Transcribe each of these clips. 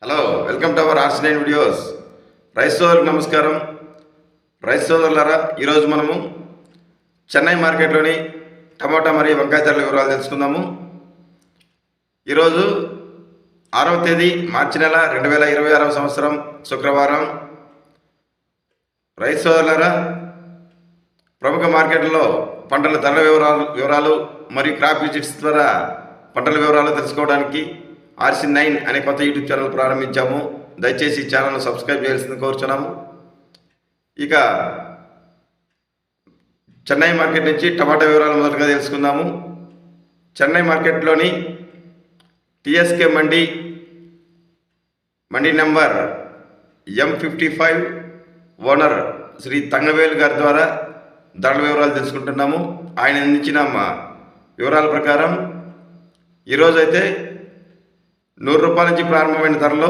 Hello, welcome to our RC nine videos. Rice సోదరులకు నమస్కారం. Rice సోదరులారా, ఈరోజు మనము చెన్నై మార్కెట్లోని టమాటా మరియు వంకాయ ధరల వివరాలు తెలుసుకుందాము. ఈరోజు 6వ తేదీ మార్చి నెల 2026వ సంవత్సరం శుక్రవారం. రైస్ సోదరులారా, ప్రముఖ మార్కెట్లలో పంటల ధరల వివరాలు మరియు క్రాప్ విజిట్స్ ద్వారా పంటల వివరాలు తెలుసుకోవడానికి RC9 అనే కొత్త యూట్యూబ్ ఛానల్ ప్రారంభించాము. దయచేసి ఈ ఛానల్ను సబ్స్క్రైబ్ చేయాల్సింది కోరుచున్నాము. ఇక చెన్నై మార్కెట్ నుంచి టమాటా వివరాలు మొదటగా తెలుసుకుందాము. చెన్నై మార్కెట్లోని TSK మండి number M55 owner Shri Thangavelu గారి ద్వారా ధరల వివరాలు తెలుసుకుంటున్నాము. ఆయన అందించిన వివరాల ప్రకారం ఈరోజైతే 100 రూపాయల నుంచి ప్రారంభమైన ధరలో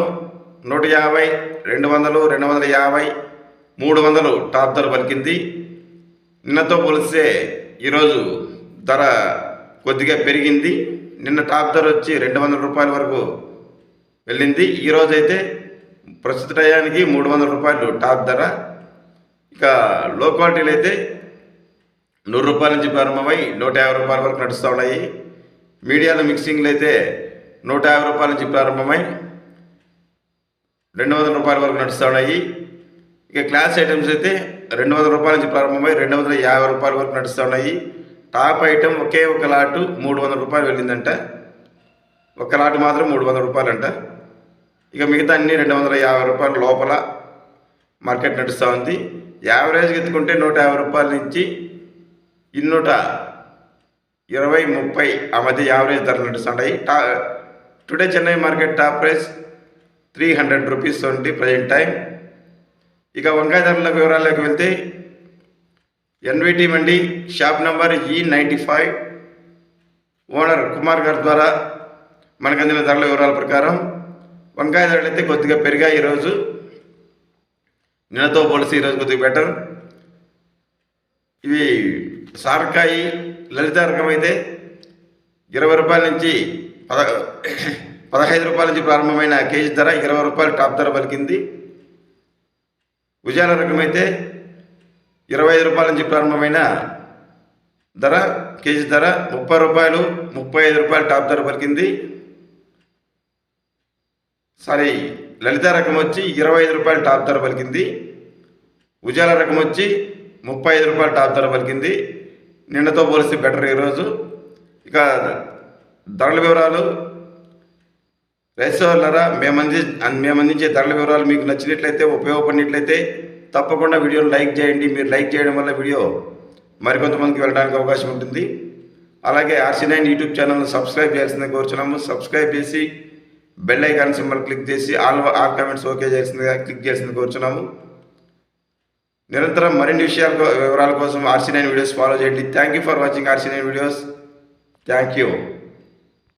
150, 200, 250, 300 టాప్ ధర పలికింది. నిన్నతో పోలిస్తే ఈరోజు ధర కొద్దిగా పెరిగింది. నిన్న టాప్ ధర వచ్చి 200 రూపాయల వరకు వెళ్ళింది. ఈరోజైతే ప్రస్తుత టయానికి 300 రూపాయలు టాప్ ధర. ఇక లో క్వాలిటీలు అయితే 100 రూపాయల నుంచి ప్రారంభమై 150 రూపాయల వరకు నడుస్తూ ఉన్నాయి. మీడియాలో మిక్సింగ్లు అయితే 150 రూపాయల నుంచి ప్రారంభమై 200 రూపాయల వరకు నడుస్తూ ఉన్నాయి. ఇక క్లాస్ ఐటమ్స్ అయితే 200 రూపాయల నుంచి ప్రారంభమై 250 రూపాయల వరకు నడుస్తూ ఉన్నాయి. టాప్ ఐటమ్ ఒకే ఒక లాటు 300 రూపాయలు వెళ్ళిందంట. ఒక లాటు మాత్రం 300 రూపాయలు అంట. ఇక మిగతా అన్ని 250 రూపాయల లోపల మార్కెట్ నడుస్తూ ఉంది. యావరేజ్గా ఎత్తుకుంటే 150 రూపాయల నుంచి 220, 30 ఆ మధ్య యావరేజ్ ధరలు నడుస్తున్నాయి. Today Chennai market top price 300 rupees ఉంది ప్రజెంట్ టైం. ఇక వంకాయ ధరల వివరాల్లోకి వెళ్తే NVT మండి shop number E95 owner Kumar గారి ద్వారా మనకు అందిన ధరల వివరాల ప్రకారం వంకాయ ధరలు అయితే కొద్దిగా పెరిగాయి. ఈరోజు నిన్నతో పోలిసి ఈరోజు కొద్దిగా బెటర్. ఇవి సారకాయి లలిత రకం అయితే 20 రూపాయల నుంచి 15 రూపాయల నుంచి ప్రారంభమైన కేజీ ధర 20 రూపాయలు టాప్ ధర పలికింది. ఉజాల రకం అయితే 25 రూపాయల నుంచి ప్రారంభమైన ధర కేజీ ధర 30 రూపాయలు, 35 రూపాయలు టాప్ ధర పలికింది. లలిత రకం వచ్చి 25 రూపాయలు టాప్ ధర పలికింది. ఉజాల రకం వచ్చి 35 రూపాయలు టాప్ ధర పలికింది. నిన్నతో పోలిస్తే బెటర్ ఈరోజు. ఇక ధరల వివరాలు రైస్ సోదరులారా, మేము అందించే ధరల వివరాలు మీకు నచ్చినట్లయితే, ఉపయోగపడినట్లయితే తప్పకుండా వీడియోను లైక్ చేయండి. మీరు లైక్ చేయడం వల్ల వీడియో మరికొంతమందికి వెళ్ళడానికి అవకాశం ఉంటుంది. అలాగే RC9 యూట్యూబ్ ఛానల్ను సబ్స్క్రైబ్ చేయాల్సిందిగా కోరుచున్నాము. సబ్స్క్రైబ్ చేసి బెల్ ఐకాన్ సింబల్ క్లిక్ చేసి ఆల్ కామెంట్స్ ఓకే చేయాల్సిందిగా క్లిక్ చేయాల్సిందిగా కోరుచున్నాము. నిరంతరం మరిన్ని వివరాల కోసం RC9 వీడియోస్ ఫాలో చేయండి. Thank you for watching RC9 videos. Thank you.